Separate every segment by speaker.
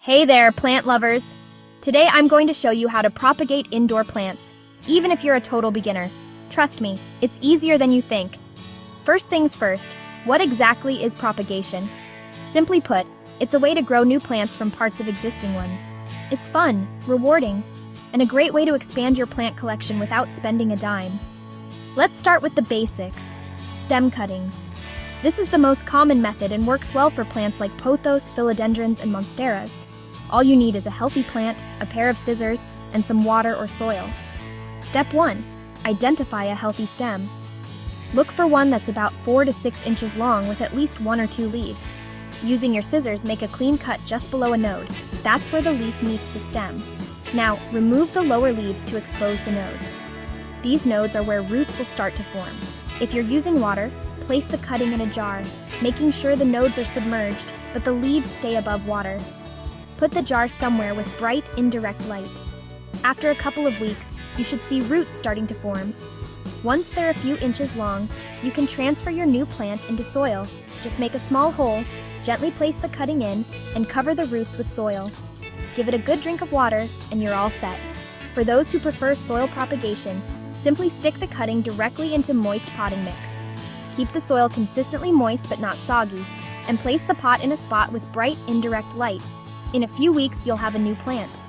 Speaker 1: Hey there, plant lovers! Today I'm going to show you how to propagate indoor plants, even if you're a total beginner. Trust me, it's easier than you think. First things first, what exactly is propagation? Simply put, it's a way to grow new plants from parts of existing ones. It's fun, rewarding, and a great way to expand your plant collection without spending a dime. Let's start with the basics. Stem cuttings. This is the most common method and works well for plants like pothos, philodendrons, and monsteras. All you need is a healthy plant, a pair of scissors, and some water or soil. Step 1. Identify a healthy stem. Look for one that's about 4 to 6 inches long with at least 1 or 2 leaves. Using your scissors, make a clean cut just below a node. That's where the leaf meets the stem. Now, remove the lower leaves to expose the nodes. These nodes are where roots will start to form. If you're using water, place the cutting in a jar, making sure the nodes are submerged, but the leaves stay above water. Put the jar somewhere with bright, indirect light. After a couple of weeks, you should see roots starting to form. Once they're a few inches long, you can transfer your new plant into soil. Just make a small hole, gently place the cutting in, and cover the roots with soil. Give it a good drink of water, and you're all set. For those who prefer soil propagation, simply stick the cutting directly into moist potting mix. Keep the soil consistently moist but not soggy, and place the pot in a spot with bright, indirect light. In a few weeks, you'll have a new plant.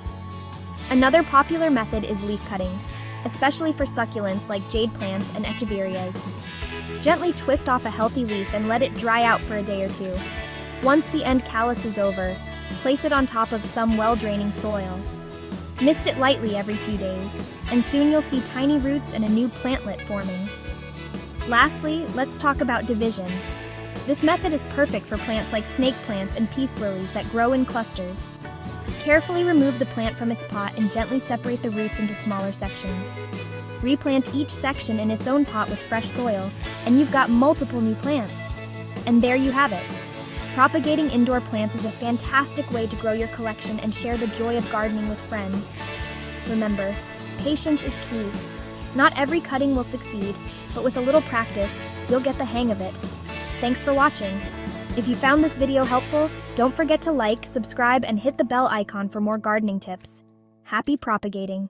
Speaker 1: Another popular method is leaf cuttings, especially for succulents like jade plants and echeverias. Gently twist off a healthy leaf and let it dry out for a day or two. Once the end callus is over, place it on top of some well-draining soil. Mist it lightly every few days, and soon you'll see tiny roots and a new plantlet forming. Lastly, let's talk about division. This method is perfect for plants like snake plants and peace lilies that grow in clusters. Carefully remove the plant from its pot and gently separate the roots into smaller sections. Replant each section in its own pot with fresh soil, and you've got multiple new plants. And there you have it. Propagating indoor plants is a fantastic way to grow your collection and share the joy of gardening with friends. Remember, patience is key. Not every cutting will succeed, but with a little practice, you'll get the hang of it. Thanks for watching. If you found this video helpful, don't forget to like, subscribe, and hit the bell icon for more gardening tips. Happy propagating!